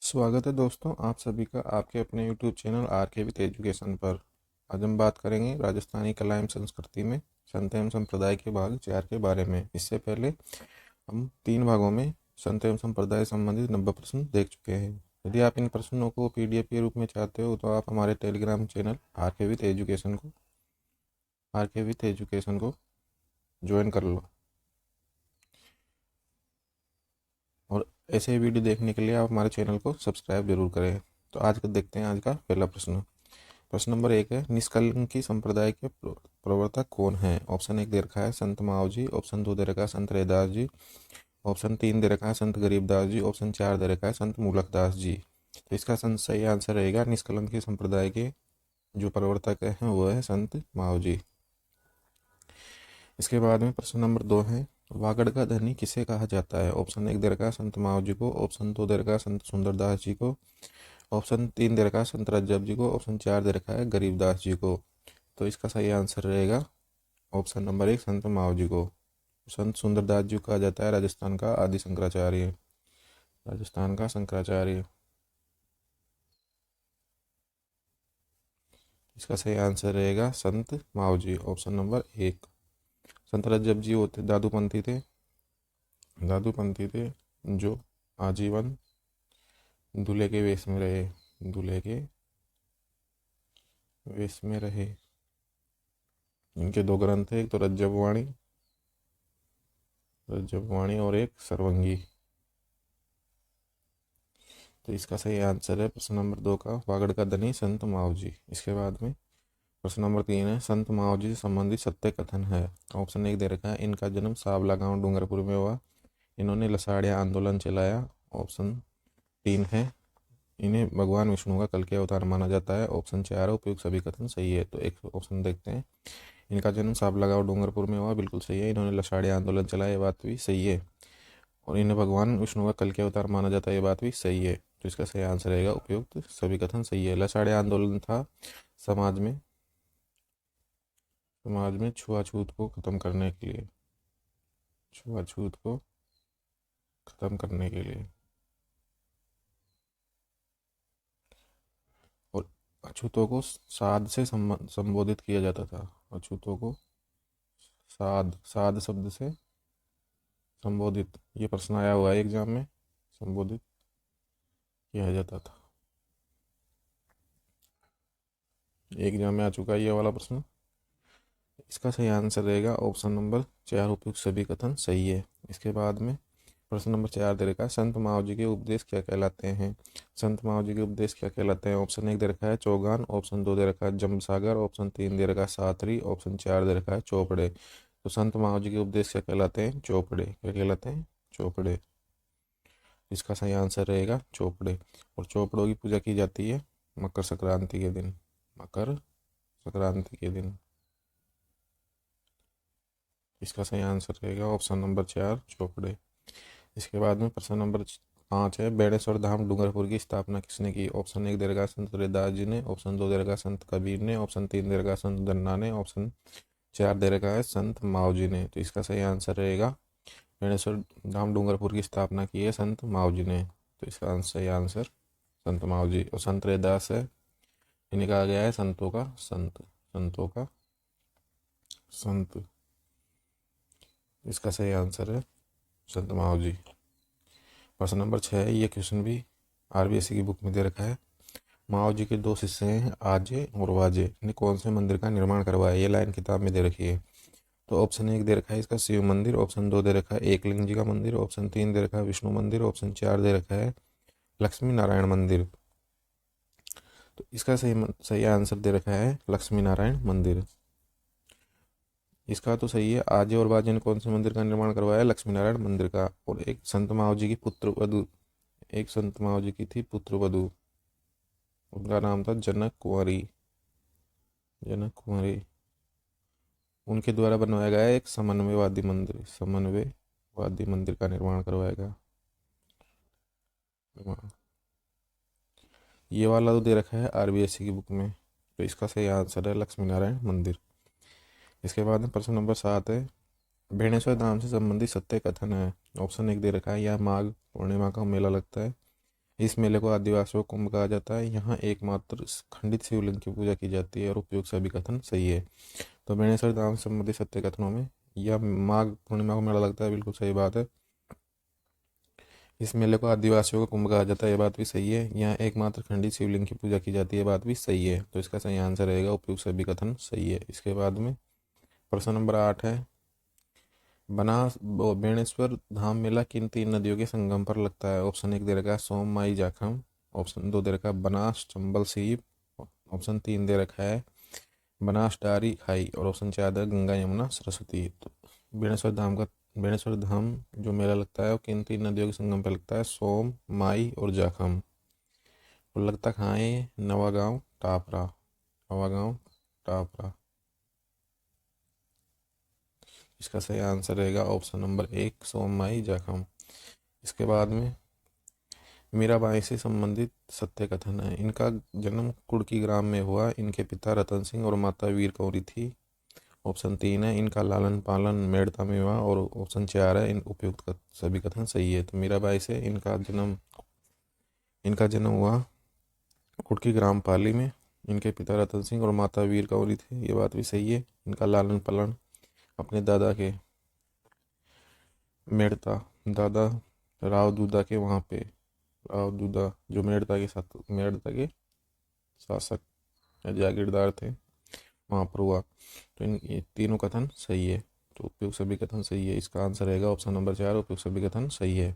स्वागत है दोस्तों आप सभी का आपके अपने YouTube चैनल आर के विथ एजुकेशन पर। आज हम बात करेंगे राजस्थानी कला एवं संस्कृति में संत एवं संप्रदाय के भाग 4 के बारे में। इससे पहले हम 3 भागों में संत एवं संप्रदाय संबंधित 90 प्रश्न देख चुके हैं। यदि आप इन प्रश्नों को PDF के रूप में चाहते हो तो आप हमारे टेलीग्राम चैनल आर के विथ एजुकेशन को ज्वाइन कर लो। और ऐसे ही वीडियो देखने के लिए आप हमारे चैनल को सब्सक्राइब जरूर करें। तो आज का देखते हैं आज का पहला प्रश्न। प्रश्न नंबर 1 है, निष्कलंकी संप्रदाय के प्रवर्तक कौन है? ऑप्शन 1 दे रखा है संत माव जी, ऑप्शन 2 दे रखा है संत रैदास जी, ऑप्शन 3 दे रखा है संत गरीबदास जी, ऑप्शन 4 दे रखा है संत मूलकदास जी। तो इसका सही आंसर रहेगा निष्कलंकी संप्रदाय के जो प्रवर्तक हैं वो है संत माव जी। इसके बाद में प्रश्न नंबर 2 है, वागड़ का धनी किसे कहा जाता है? ऑप्शन 1 दे रखा है संत माव जी को, ऑप्शन 2 दे रखा है संत सुंदरदास जी को, ऑप्शन 3 दे रखा है संत रज्जब जी को, ऑप्शन 4 दे रखा है गरीबदास जी को। तो इसका सही आंसर रहेगा ऑप्शन नंबर 1 संत माव जी को। संत सुंदरदास जी को कहा जाता है राजस्थान का आदि शंकराचार्य, राजस्थान का शंकराचार्य। इसका सही आंसर रहेगा संत माव जी, ऑप्शन नंबर 1। संत रज्जब जी होते दादूपंथी थे जो आजीवन दूल्हे के वेश में रहे, दूल्हे के वेश में रहे। इनके 2 ग्रंथ है, एक तो रज्जबवाणी और एक सर्वंगी। तो इसका सही आंसर है प्रश्न नंबर 2 का वागड़ का धनी संत माव जी। इसके बाद में प्रश्न नंबर 3 है, संत माव जी से संबंधित सत्य कथन है। ऑप्शन 1 दे रखा है इनका जन्म सावला गांव डूंगरपुर में हुआ, इन्होंने लसाड़िया आंदोलन चलाया। ऑप्शन 3 है इन्हें भगवान विष्णु का कल के अवतार माना जाता है। ऑप्शन 4 है उपयुक्त सभी कथन सही है। तो एक ऑप्शन देखते हैं, इनका जन्म सावला गांव डूंगरपुर में हुआ, बिल्कुल सही है। इन्होंने लसाड़िया आंदोलन चलाया, ये बात भी सही है। और इन्हें भगवान विष्णु का कल के अवतार माना जाता है, ये बात भी सही है। तो इसका सही आंसर रहेगा उपयुक्त सभी कथन सही है। लसाड़िया आंदोलन था समाज में छुआछूत को खत्म करने के लिए, छुआछूत को खत्म करने के लिए। और अछूतों को साध से संबोधित किया जाता था, अछूतों को साध साध शब्द से संबोधित, ये प्रश्न आया हुआ है एग्जाम में, संबोधित किया जाता था, एग्जाम में आ चुका है ये वाला प्रश्न। इसका सही आंसर रहेगा ऑप्शन नंबर 4 उपयुक्त सभी कथन सही है। इसके बाद में प्रश्न नंबर 4 दे रखा है संत माव जी के उपदेश क्या कहलाते हैं? संत माव जी के उपदेश क्या कहलाते हैं? ऑप्शन 1 दे रखा है चौगान, ऑप्शन 2 दे रखा है जमसागर, ऑप्शन 3 दे रखा है सातरी, ऑप्शन 4 दे रखा है चौपड़े। तो संत माव जी के उपदेश क्या कहलाते हैं? चौपड़े। क्या कहलाते हैं? चौपड़े। इसका सही आंसर रहेगा चौपड़े। और चौपड़ों की पूजा की जाती है मकर संक्रांति के दिन, मकर संक्रांति के दिन। इसका सही आंसर रहेगा ऑप्शन नंबर 4 चौपड़े। इसके बाद में प्रश्न नंबर 5 है, बेणेश्वर धाम डूंगरपुर की स्थापना किसने की? ऑप्शन 1 दे रखा संत रैदास जी ने, ऑप्शन 2 दे रखा संत कबीर ने, ऑप्शन 3 दे रखा संत धन्ना ने, ऑप्शन 4 दे रखा है संत माव जी ने। तो इसका सही आंसर रहेगा बेणेश्वर धाम डूंगरपुर की स्थापना की है संत माव जी ने। तो इसका सही आंसर संत माव जी। और संत रैदास है, इन्हें कहा गया है संतों का संत, संतों का संत। इसका सही आंसर है संत माव जी। प्रश्न नंबर 6 है, ये क्वेश्चन भी RBSC की बुक में दे रखा है। माव जी के 2 शिष्य हैं आजे और वाजे ने कौन से मंदिर का निर्माण करवाया? ये लाइन किताब में दे रखी है। तो ऑप्शन 1 दे रखा है इसका शिव मंदिर, ऑप्शन 2 दे रखा है एकलिंग जी का मंदिर, ऑप्शन 3 दे रखा है विष्णु मंदिर, ऑप्शन 4 दे रखा है लक्ष्मी नारायण मंदिर। तो इसका सही आंसर दे रखा है लक्ष्मी नारायण मंदिर। इसका तो सही है, आजे और बाजे ने कौन से मंदिर का निर्माण करवाया? लक्ष्मी नारायण मंदिर का। और एक संत माव जी की पुत्र वधु, एक संत माव जी की थी पुत्र वधु, उनका नाम था जनक कुंवरी, जनक कुंवरी। उनके द्वारा बनवाया गया एक समन्वयवादी मंदिर, समन्वयवादी मंदिर का निर्माण करवाया गया। ये वाला तो दे रखा है RBSC की बुक में। तो इसका सही आंसर है लक्ष्मी नारायण मंदिर। इसके बाद में प्रश्न नंबर 7 है, बेणेश्वर धाम से संबंधित सत्य कथन है। ऑप्शन 1 दे रखा है यहाँ माघ पूर्णिमा का मेला लगता है, इस मेले को आदिवासियों का कुंभ कहा जाता है। यहाँ एकमात्र खंडित शिवलिंग की पूजा की जाती है और उपयुक्त सभी कथन सही है। तो बेणेश्वर धाम से संबंधित सत्य कथनों में यह माघ पूर्णिमा को मेला लगता है, बिल्कुल सही बात है। इस मेले को आदिवासियों का कुंभ कहा जाता है, ये बात भी सही है। यहाँ एकमात्र खंडित शिवलिंग की पूजा की जाती है, बात भी सही है। तो इसका सही आंसर रहेगा उपयुक्त सभी कथन सही है। इसके बाद में प्रश्न नंबर 8 है, बेणेश्वर धाम मेला किन 3 नदियों के संगम पर लगता है? ऑप्शन 1 दे रखा है सोम माई जाखम, ऑप्शन 2 दे रखा है बनास चंबल सीप, ऑप्शन 3 दे रखा है बनास डारी खाई, और ऑप्शन 4 दे गंगा यमुना सरस्वती। तो बेणेश्वर धाम जो मेला लगता है वो किन 3 नदियों के संगम पर लगता है? सोम, माई और जाखम। और लगता कहाँ है ये? नवागांव टापरा, नवागांव टापरा। इसका सही आंसर रहेगा ऑप्शन नंबर 1 सोम, माई, जाखम। इसके बाद में मीराबाई से संबंधित सत्य कथन है। इनका जन्म कुड़की ग्राम में हुआ। इनके पिता रतन सिंह और माता वीर कौरी थी। ऑप्शन 3 है इनका लालन पालन मेड़ता में हुआ, और ऑप्शन 4 है इन उपयुक्त सभी कथन सही है। तो मीराबाई से इनका जन्म हुआ कुड़की ग्राम पाली में। इनके पिता रतन सिंह और माता वीर कौरी थे, ये बात भी सही है। इनका लालन पालन अपने दादा के मेड़ता, दादा राव दूदा के वहाँ पे, राव दूदा जो मेड़ता के शासक या जागीरदार थे, वहाँ पर हुआ। तो ये तीनों कथन सही है। तो उपयुक्त सभी कथन सही है। इसका आंसर रहेगा ऑप्शन नंबर 4 उपयुक्त सभी कथन सही है।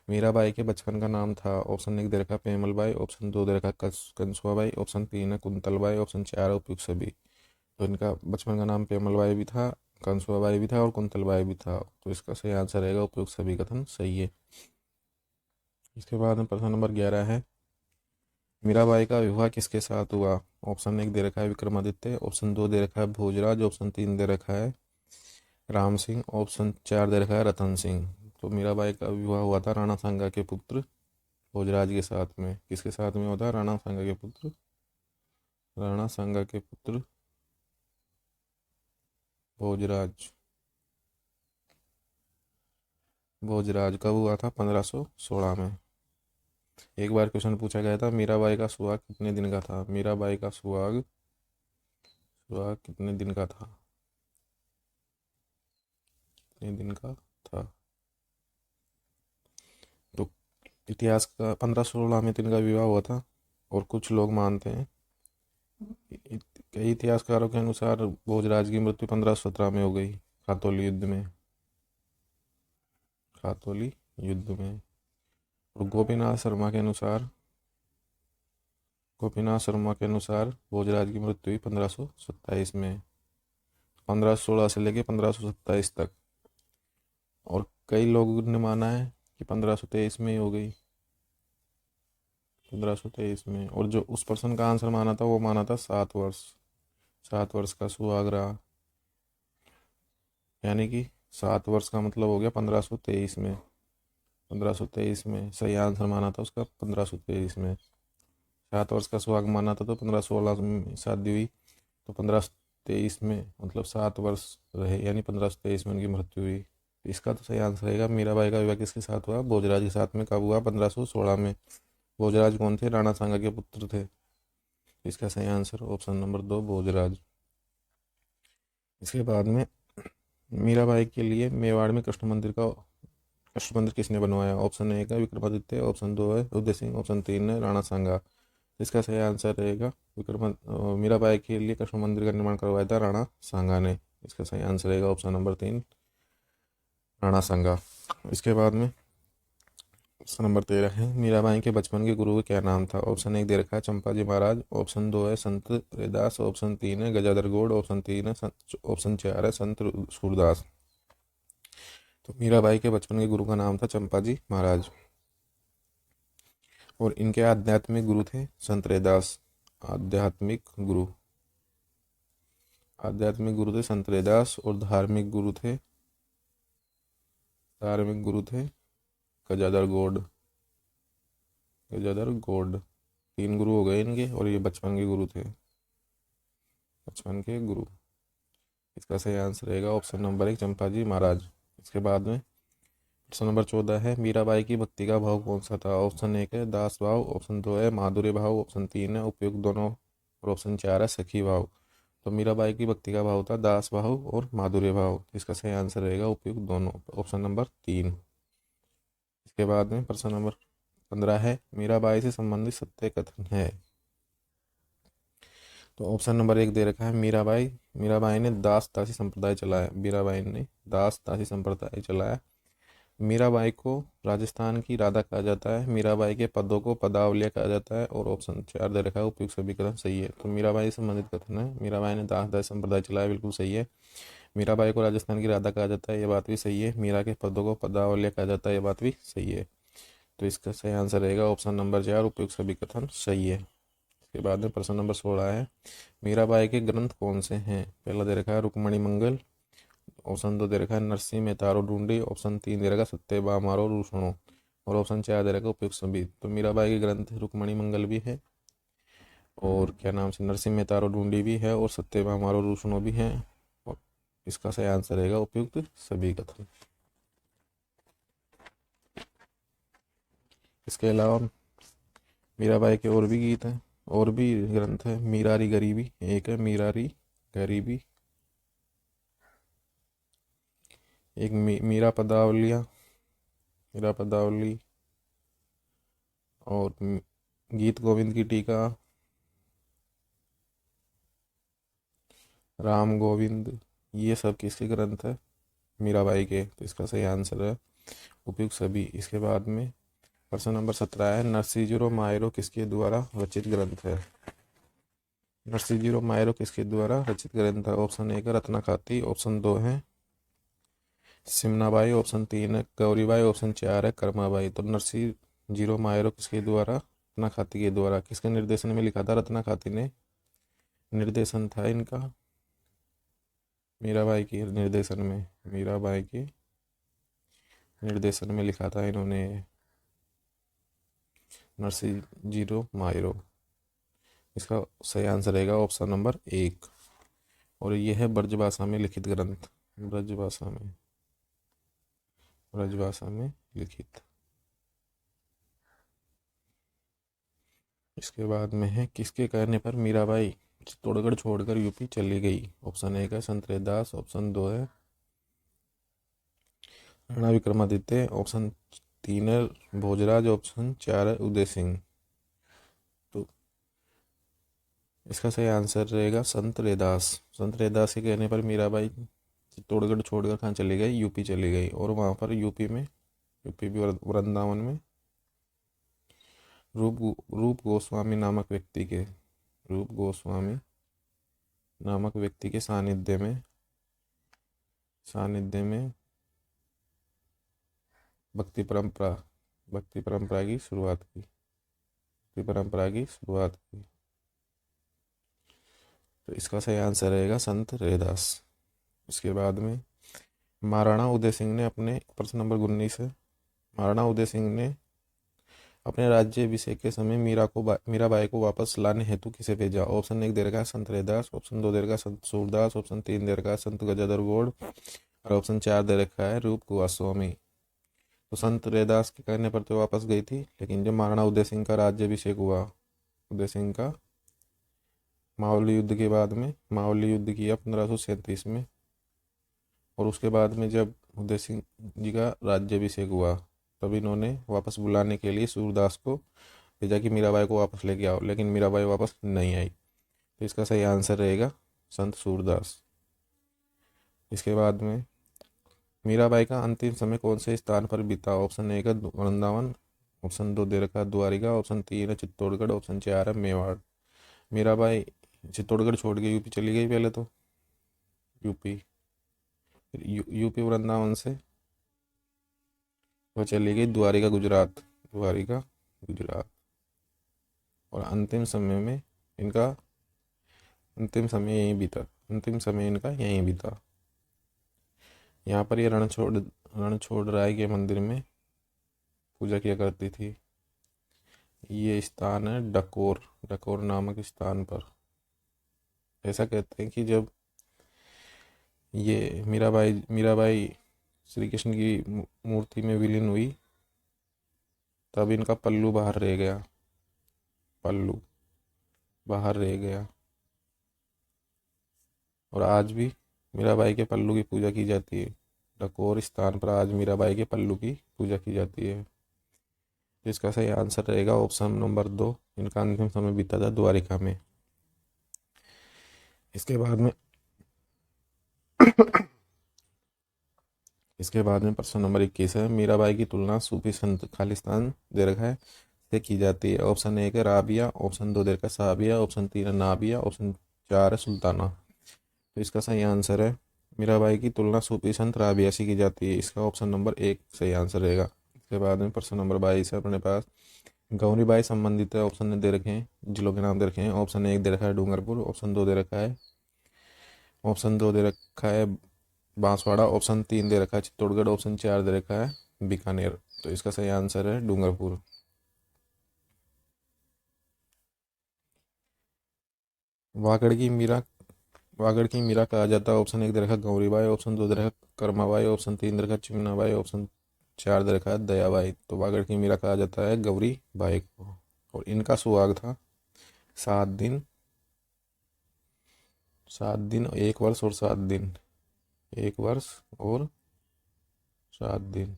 मीराबाई के बचपन का नाम था। ऑप्शन 1 दे रखा पेमल बाई, ऑप्शन 2 दे रखा कंसुआ बाई, ऑप्शन 3 है कुंतल बाई, ऑप्शन 4 है उपयुक्त सभी। तो इनका बचपन का नाम पेमल बाई भी था, कंसुआ बाई भी था और कुंतल बाई भी था। तो इसका सही आंसर रहेगा उपयुक्त सभी कथन सही है। इसके बाद में प्रश्न नंबर 11 है, मीराबाई का विवाह किसके साथ हुआ? ऑप्शन 1 दे रखा है विक्रमादित्य, ऑप्शन 2 दे रखा है भोजराज, ऑप्शन 3 दे रखा है राम सिंह, ऑप्शन 4 दे रखा है रतन सिंह। तो मीराबाई का विवाह हुआ था राणा सांगा के पुत्र भोजराज के साथ में। किसके साथ में हुआ था? राणा सांगा के पुत्र, राणा सांगा के पुत्र भोजराज। भोजराज कब हुआ था? 1516 में। एक बार क्वेश्चन पूछा गया था मीराबाई का सुहाग कितने दिन का था? मीराबाई का सुहाग सुहाग कितने दिन का था? कितने दिन का था? तो इतिहास का 1516 में तो इनका विवाह हुआ था, और कुछ लोग मानते हैं, कई इतिहासकारों के अनुसार भोजराज की मृत्यु 1517 में हो गई, खातौली युद्ध में, खातौली युद्ध में। और गोपीनाथ शर्मा के अनुसार भोजराज की मृत्यु हुई 1527 में, 1516 से लेके 1527 तक। और कई लोगों ने माना है कि 1523 में ही हो गई, 1523 में। और जो उस पर्सन का आंसर माना था वो माना था 7 वर्ष, 7 वर्ष का सुहाग रहा, यानी कि 7 वर्ष का मतलब हो गया 1523 में। 1523 में सही आंसर माना था उसका, 1523 में। 7 वर्ष का सुहाग माना था तो 1516 में शादी हुई, तो 1523 में मतलब 7 वर्ष रहे, यानी 1523 में उनकी मृत्यु हुई। तो इसका तो सही आंसर रहेगा मीराबाई का विवाह किसके साथ हुआ? भोजराज के साथ में। कब हुआ? 1516 में। भोजराज कौन थे? राणा सांगा के पुत्र थे। इसका सही आंसर ऑप्शन नंबर 2 भोजराज। इसके बाद में मीराबाई के लिए मेवाड़ में कृष्ण मंदिर किसने बनवाया? ऑप्शन 1 है विक्रमादित्य, ऑप्शन 2 है उदय सिंह, ऑप्शन 3 है राणा सांगा। इसका सही आंसर रहेगा मीराबाई के लिए कृष्ण मंदिर का निर्माण करवाया था राणा सांगा ने। इसका सही आंसर रहेगा ऑप्शन नंबर 3 राणा सांगा। इसके बाद में प्रश्न नंबर 13 है, मीराबाई के बचपन के गुरु का क्या नाम था? ऑप्शन 1 दे रखा है चंपाजी महाराज, ऑप्शन 2 है संत रैदास, ऑप्शन 3 है गजाधर गौड़, ऑप्शन 4 है संत सूरदास। तो मीराबाई के बचपन के गुरु का नाम था चंपाजी महाराज, और इनके आध्यात्मिक गुरु थे संत रैदास। आध्यात्मिक गुरु थे संत रैदास, और धार्मिक गुरु थे गजाधर गौड़। 3 गुरु हो गए इनके, और ये बचपन के गुरु थे, बचपन के गुरु। इसका सही आंसर रहेगा ऑप्शन नंबर 1 चंपाजी महाराज। इसके बाद में प्रश्न नंबर 14 है मीराबाई की भक्ति का भाव कौन सा था। ऑप्शन 1 है दास भाव, ऑप्शन 2 है माधुर्य भाव, ऑप्शन 3 है उपयुक्त दोनों और ऑप्शन 4 है सखी भाव। तो मीराबाई की भक्ति का भाव था दास भाव और माधुर्य भाव। इसका सही आंसर रहेगा उपयुक्त दोनों, ऑप्शन नंबर 3। इसके बाद में प्रश्न नंबर 15 है मीराबाई से संबंधित सत्य कथन है। तो ऑप्शन नंबर 1 दे रखा है मीराबाई मीराबाई ने दास दासी संप्रदाय चलाया। मीराबाई ने दास दासी संप्रदाय चलाया। मीराबाई को राजस्थान की राधा कहा जाता है। मीराबाई के पदों को पदावलिया कहा जाता है। और ऑप्शन 4 दे रखा है उपयुक्त सभी कथन सही है। तो मीराबाई से संबंधित कथन है मीराबाई ने दास दासी संप्रदाय चलाया, बिल्कुल सही है। मीराबाई को राजस्थान की राधा कहा जाता है, ये बात भी सही है। मीरा के पदों को पदावलिया कहा जाता है, ये बात भी सही है। तो इसका सही आंसर रहेगा ऑप्शन नंबर 4 उपयुक्त सभी कथन सही है। इसके बाद में प्रश्न नंबर 16 है मीराबाई के ग्रंथ कौन से हैं। पहला दे रखा है रुक्मणी मंगल, ऑप्शन 2 दे रखा है नरसिंह मेहतारो ढूंढी, ऑप्शन 3 दे रखा है सत्य बामारो रूसणो और ऑप्शन 4 दे रखा है उपयुक्त सभी। तो मीराबाई के ग्रंथ रुक्मणी मंगल भी है और क्या नाम से नरसिंह मेहतारो ढूंढी भी है और सत्य बामारो रूसणो भी है। और इसका सही आंसर रहेगा उपयुक्त सभी कथन। इसके अलावा मीराबाई के और भी गीत हैं और भी ग्रंथ है। मीरारी गरीबी एक है, मीरारी गरीबी एक, मीरा पदावलिया मीरा पदावली और गीत गोविंद की टीका, राम गोविंद, ये सब किसके ग्रंथ है मीराबाई के। तो इसका सही आंसर है उपयुक्त सभी। इसके बाद में प्रश्न नंबर 17 है नरसिंह मायरो किसके द्वारा रचित ग्रंथ है। नरसिंह मायरो किसके द्वारा रचित ग्रंथ है। ऑप्शन 1 है रत्ना खाती, ऑप्शन 2 है सिमनाबाई, ऑप्शन 3 है गौरीबाई, ऑप्शन 4 है कर्माबाई। तो नरसिंह मायरो किसके द्वारा, रत्ना खाती के द्वारा। किसके निर्देशन में लिखा था, रत्ना खाती ने निर्देशन था इनका मीराबाई के निर्देशन में, मीराबाई के निर्देशन में लिखा था इन्होंने नरसिंह मायरो। इसका सही आंसर रहेगा ऑप्शन नंबर 1 और यह है ब्रजभाषा में लिखित ग्रंथ, ब्रजभाषा में लिखित। इसके बाद में है किसके कहने पर मीराबाई चित्तौड़गढ़ छोड़कर यूपी चली गई। ऑप्शन 1 है संत रैदास, ऑप्शन 2 है राणा विक्रमादित्य, ऑप्शन 3 है भोजराज, ऑप्शन 4 है उदय सिंह। तो इसका सही आंसर रहेगा संत रैदास। संत रैदास के कहने पर मीराबाई चित्तौड़गढ़ छोड़कर कहाँ चली गई, यूपी चली गई। और वहाँ पर यूपी भी वृंदावन में रूप गोस्वामी नामक व्यक्ति के सानिध्य में भक्ति परंपरा की शुरुआत की। तो इसका सही आंसर रहेगा संत रैदास। इसके बाद में महाराणा उदय सिंह ने अपने प्रश्न नंबर 19 है महाराणा उदय सिंह ने अपने राज्याभिषेक के समय मीराबाई को वापस लाने हेतु किसे भेजा। ऑप्शन 1 दे रखा है संत रैदास, ऑप्शन 2 दे रखा है संत सूरदास, ऑप्शन 3 दे रखा है संत गजाधर गोड़ और ऑप्शन 4 दे रखा है रूप गोस्वामी। तो संत रैदास के कहने पर तो वापस गई थी, लेकिन जब महाराणा उदय सिंह का राज्याभिषेक हुआ, उदय सिंह का मावली युद्ध के बाद में मावली युद्ध किया 1537 में, और उसके बाद में जब उदय सिंह जी का राज्याभिषेक हुआ तब इन्होंने वापस बुलाने के लिए सूरदास को भेजा कि मीराबाई को वापस लेके आओ, लेकिन मीराबाई वापस नहीं आई। तो इसका सही आंसर रहेगा संत सूरदास। इसके बाद में मीराबाई का अंतिम समय कौन से स्थान पर बीता। ऑप्शन 1 है वृंदावन, ऑप्शन 2 दे रखा है द्वारिका, ऑप्शन 3 है चित्तौड़गढ़, ऑप्शन 4 है मेवाड़। मीराबाई चित्तौड़गढ़ छोड़ के यूपी चली गई पहले तो, यूपी वृंदावन से वह चली गई द्वारिका गुजरात, और अंतिम समय इनका यहीं बीता। यहाँ पर ये रणछोड़ राय के मंदिर में पूजा किया करती थी। ये स्थान है डकोर नामक स्थान पर। ऐसा कहते हैं कि जब ये मीराबाई श्री कृष्ण की मूर्ति में विलीन हुई तब इनका पल्लू बाहर रह गया, पल्लू बाहर रह गया। और आज भी मीराबाई के पल्लू की पूजा की जाती है। डकोर स्थान पर आज मीराबाई के पल्लू की पूजा की जाती है। इसका सही आंसर रहेगा ऑप्शन नंबर 2। इनका अंतिम समय बीता था द्वारिका में। इसके बाद में प्रश्न नंबर 21 है। मीराबाई की तुलना सूफी संत खालिस्तान दीर्घ से की जाती है। ऑप्शन 1 है राबिया, ऑप्शन 2 दीर्घ साबिया, ऑप्शन 3 है नाबिया, ऑप्शन 4 है सुल्ताना। तो इसका सही आंसर है मीराबाई की तुलना सूफी संत राबिया से की जाती है। इसका ऑप्शन नंबर 1 सही आंसर रहेगा। इसके बाद में प्रश्न नंबर 22 है अपने पास। गौरीबाई संबंधित है, ऑप्शन दे रखे हैं, जिलों के नाम दे रखे हैं। ऑप्शन 1 दे रखा है डूंगरपुर, ऑप्शन 2 दे रखा है बांसवाड़ा, ऑप्शन 3 दे रखा है चित्तौड़गढ़, ऑप्शन 4 दे रखा है बीकानेर। तो इसका सही आंसर है डूंगरपुर। वागड़ की मीरा कहा जाता है। ऑप्शन 1 दे रखा है गौरीबाई, ऑप्शन 2 दे रखा है कर्माबाई, ऑप्शन 3 दे रखा है चिमनाबाई, ऑप्शन 4 दे रखा है दयाबाई। तो वागड़ की मीरा कहा जाता है गौरी बाई को। और इनका सुहाग था 7 दिन, 7 दिन, 1 वर्ष और 7 दिन, 1 वर्ष और 7 दिन।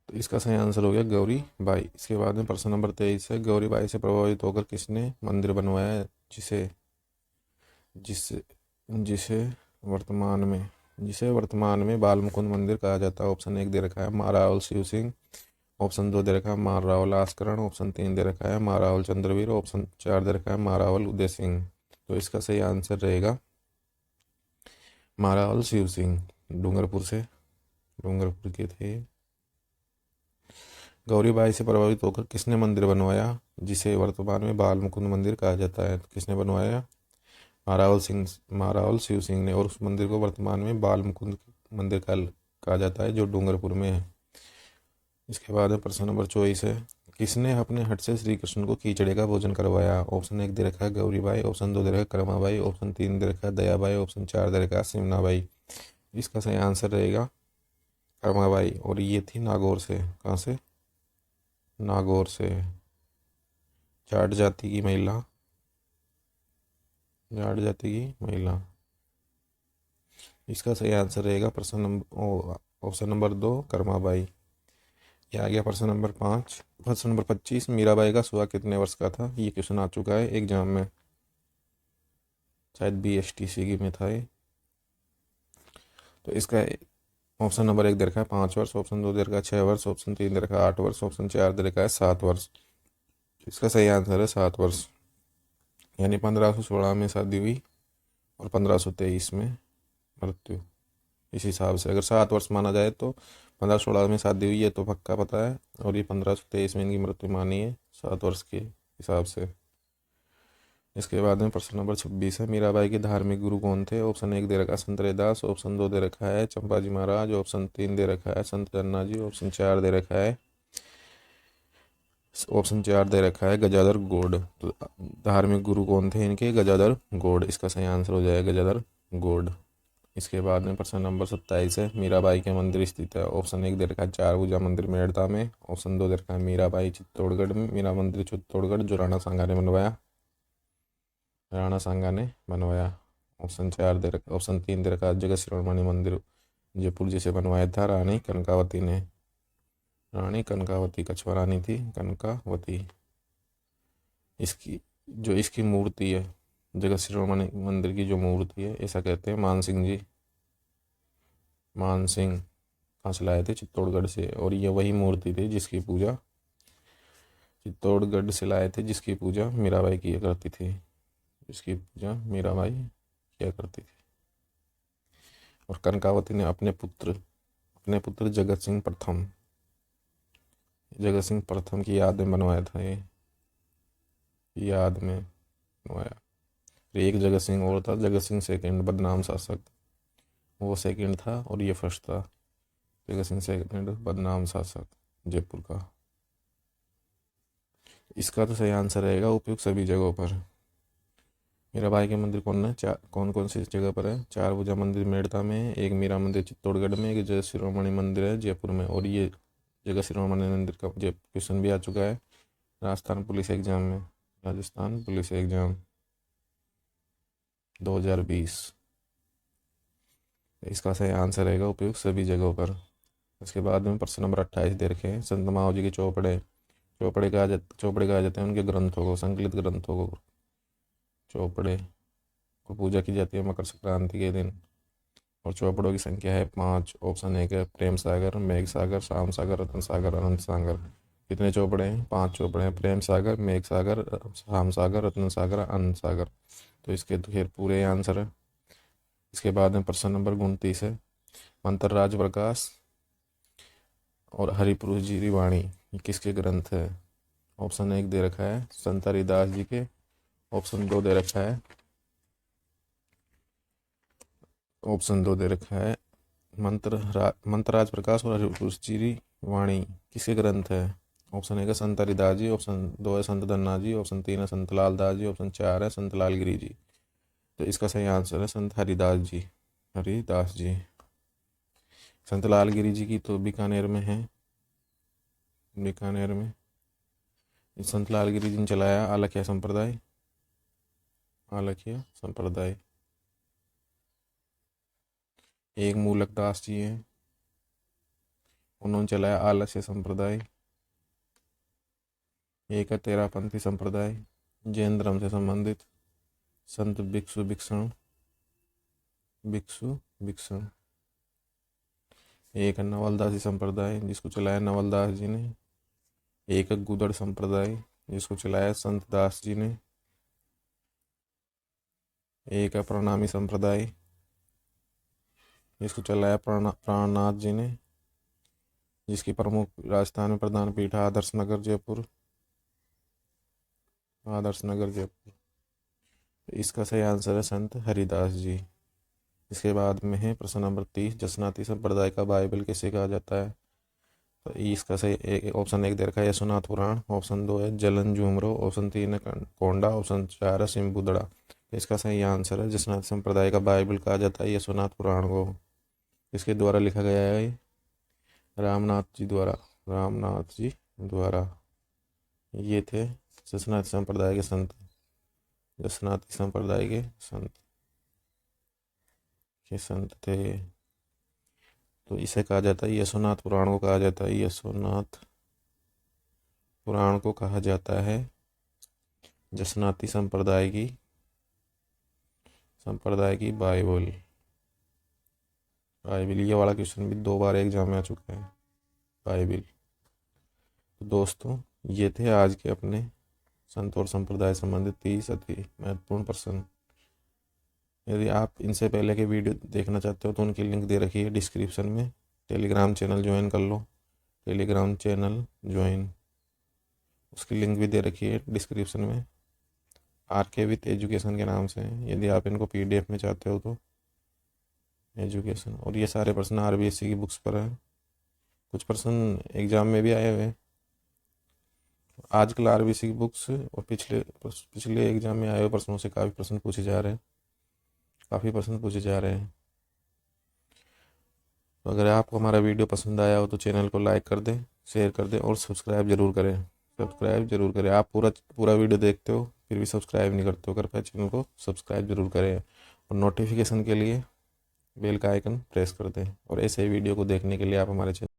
तो इसका सही आंसर हो गया गौरी बाई। इसके बाद में प्रश्न नंबर 23 है। गौरी बाई से प्रभावित होकर किसने मंदिर बनवाया है, जिसे जिसे जिसे वर्तमान में बाल मुकुंद मंदिर कहा जाता है। ऑप्शन 1 दे रखा है महारावल शिव सिंह, ऑप्शन 2 दे रखा है महारावल आस्करण, ऑप्शन 3 दे रखा है महारावल चंद्रवीर, ऑप्शन 4 दे रखा है महारावल उदय सिंह। तो इसका सही आंसर रहेगा महारावल शिव सिंह। डूंगरपुर के थे। गौरीबाई से प्रभावित होकर किसने मंदिर बनवाया, जिसे वर्तमान में बाल मुकुंद मंदिर कहा जाता है। किसने बनवाया? महारावल शिव सिंह ने। और उस मंदिर को वर्तमान में बाल मुकुंद मंदिर कहा जाता है, जो डूंगरपुर में है। इसके बाद में प्रश्न नंबर 24 है। किसने अपने हट से श्री कृष्ण को खिचड़े का भोजन करवाया। ऑप्शन 1 दे रखा है गौरीबाई, ऑप्शन 2 दे रखा है कर्माबाई, ऑप्शन 3 दे रखा है दयाबाई, ऑप्शन 4 दे रखा है सिमनाबाई। इसका सही आंसर रहेगा कर्माबाई। और ये थी नागौर से। कहाँ से? नागौर से। जाट जाति की महिला। इसका सही आंसर रहेगा ऑप्शन नंबर 2 कर्माबाई। ये आ गया प्रश्न नंबर 5। प्रश्न नंबर 25। मीराबाई का सुहाग कितने वर्ष का था। ये क्वेश्चन आ चुका है एग्जाम में, शायद BSTC की में था ये। तो इसका ऑप्शन नंबर 1 दे रखा है 5 वर्ष, ऑप्शन 2 दे रखा है 6 वर्ष, ऑप्शन 3 दे रखा है 8 वर्ष, ऑप्शन 4 दे रखा है 7 वर्ष। इसका सही आंसर है 7 वर्ष। यानी 1516 में शादी हुई और 1523 में मृत्यु। इस हिसाब से अगर 7 वर्ष माना जाए तो 1516 में शादी हुई है तो पक्का पता है, और ये 1523 में इनकी मृत्यु मानी है 7 वर्ष के हिसाब से। इसके बाद में प्रश्न नंबर 26 है। मीराबाई के धार्मिक गुरु कौन थे। ऑप्शन 1 दे रखा है संत रैदास, ऑप्शन 2 दे रखा है चंपाजी महाराज, ऑप्शन 3 दे रखा है संत जन्ना जी, ऑप्शन 4 दे रखा है गजाधर गोड। तो धार्मिक गुरु कौन थे इनके? गजाधर गोड। इसका सही आंसर हो जाएगा गजाधर गोड। इसके बाद में प्रश्न नंबर 27 है। मीराबाई के मंदिर स्थित है। ऑप्शन 1 दे रखा है चार भुजा मंदिर मेड़ता में, ऑप्शन 2 दे रखा है मीराबाई चित्तौड़गढ़ में, मीरा मंदिर चित्तौड़गढ़ जो राणा सांगा ने बनवाया। ऑप्शन 3 दे रखा है जगत शिरोमणि मंदिर जयपुर, जिसे बनवाया था रानी कनकावती ने। कछुआ रानी थी कनकावती। इसकी मूर्ति है, जगत शिरोमणि मंदिर की जो मूर्ति है, ऐसा कहते हैं मान सिंह कहाँ से लाए थे? चित्तौड़गढ़ से। और ये वही मूर्ति थी जिसकी पूजा चित्तौड़गढ़ से लाए थे, जिसकी पूजा मीराबाई किया करती थी। और कनकावती ने अपने पुत्र जगत सिंह प्रथम की याद में बनवाया था। ये याद में बनवाया। एक जगत सिंह और था, जगत सिंह सेकंड बदनाम शासक। वो सेकंड था और ये फर्स्ट था। जगत सिंह सेकंड बदनाम शासक जयपुर का। इसका तो सही आंसर रहेगा उपयुक्त सभी जगहों पर। मेरा भाई के मंदिर कौन कौन सी जगह पर है? चार भुजा मंदिर मेड़ता में है, एक मीरा मंदिर चित्तौड़गढ़ में, एक जय शिरोमणि मंदिर है जयपुर में। और ये जगह शिरोमणि मंदिर का जय क्वेश्चन भी आ चुका है राजस्थान पुलिस एग्जाम में, राजस्थान पुलिस एग्जाम 2020। इसका सही आंसर रहेगा उपयुक्त सभी जगहों पर। उसके बाद में प्रश्न नंबर 28 दे रखे हैं, संत माओ जी के चौपड़े चौपड़े कहा जाते हैं उनके ग्रंथों को, संकलित ग्रंथों को। चौपड़े को पूजा की जाती है मकर संक्रांति के दिन। और चौपड़ों की संख्या है 5। ऑप्शन 1 है प्रेम सागर, मेघ सागर, शाम सागर, रत्न सागर, अनंत सागर। कितने चौपड़े हैं? 5 चौपड़े हैं, प्रेम सागर, मेघ सागर, शाम सागर, रत्न सागर, अनंत सागर। तो इसके तो खैर पूरे आंसर है। इसके बाद में प्रश्न नंबर 29 है, मंत्र राज प्रकाश और हरिपुरुष जी की वाणी ये किसके ग्रंथ है? ऑप्शन 1 दे रखा है संत हरिदास जी के, ऑप्शन 2 दे रखा है मंत्र राज प्रकाश और हरिपुरुष जी की वाणी किसके ग्रंथ है? ऑप्शन 1 है संत हरिदास जी, ऑप्शन 2 है संत धन्ना जी, ऑप्शन 3 है संत लाल दास जी, ऑप्शन 4 है संत लाल गिरी जी। तो इसका सही आंसर है संत हरिदास जी, हरिदास जी। संत लाल गिरी जी की तो बीकानेर में है, बीकानेर में। संत लाल गिरी जी ने चलाया आलखिया संप्रदाय, आलखिया संप्रदाय। एक मूलक दास जी हैं, उन्होंने चलाया आलस्य संप्रदाय। एक है तेरापंथी संप्रदाय, जैन धर्म से संबंधित, संत भिक्षु भिक्षण, भिक्षु भिक्षण। एक है नवलदासी संप्रदाय जिसको चलाया नवलदास जी ने। एक है गुदड़ संप्रदाय जिसको चलाया संत दास जी ने। एक है प्रणामी संप्रदाय जिसको चलाया प्राणनाथ जी ने, जिसकी प्रमुख राजस्थान में प्रधान पीठ है आदर्श नगर जयपुर, आदर्श नगर जयपुर। इसका सही आंसर है संत हरिदास जी। इसके बाद में है प्रश्न नंबर 30, जसनाती संप्रदाय का बाइबल किसे कहा जाता है? तो इसका सही ऑप्शन 1 दे रखा है यशोनाथ पुराण, ऑप्शन 2 है जलन झूमरो, ऑप्शन 3 है कोंडा, ऑप्शन 4 है सिम्बुदड़ा। तो इसका सही आंसर है जसनाथ संप्रदाय का बाइबल कहा जाता है यशोनाथ पुराण को। इसके द्वारा लिखा गया है रामनाथ जी द्वारा, रामनाथ जी द्वारा। ये थे जसनाथ संप्रदाय के संत, जसनाती संप्रदाय के संत थे। तो इसे कहा जाता है यशोनाथ पुराण को कहा जाता है, यशोनाथ पुराण को कहा जाता है जसनाती संप्रदाय की बाइबल। बाइबल ये वाला क्वेश्चन भी 2 बार एग्जाम में आ चुका है, बाइबल। तो दोस्तों ये थे आज के अपने संत और संप्रदाय संबंधित 30 अति महत्वपूर्ण प्रश्न। यदि आप इनसे पहले के वीडियो देखना चाहते हो तो उनकी लिंक दे रखी है डिस्क्रिप्शन में। टेलीग्राम चैनल ज्वाइन कर लो, टेलीग्राम चैनल ज्वाइन, उसकी लिंक भी दे रखी है डिस्क्रिप्शन में, RK विथ एजुकेशन के नाम से है। यदि आप इनको PDF में चाहते हो तो एजुकेशन। और ये सारे प्रश्न RBSC की बुक्स पर हैं, कुछ प्रश्न एग्जाम में भी आए हुए हैं। आजकल RBSC की बुक्स और पिछले एग्जाम में आए हुए प्रश्नों से काफ़ी प्रश्न पूछे जा रहे हैं। तो अगर आपको हमारा वीडियो पसंद आया हो तो चैनल को लाइक कर दें, शेयर कर दें और सब्सक्राइब जरूर करें। आप पूरा वीडियो देखते हो फिर भी सब्सक्राइब नहीं करते हो, कृपया चैनल को सब्सक्राइब जरूर करें और नोटिफिकेशन के लिए बेल का आइकन प्रेस कर दें। और ऐसे ही वीडियो को देखने के लिए आप हमारे चैनल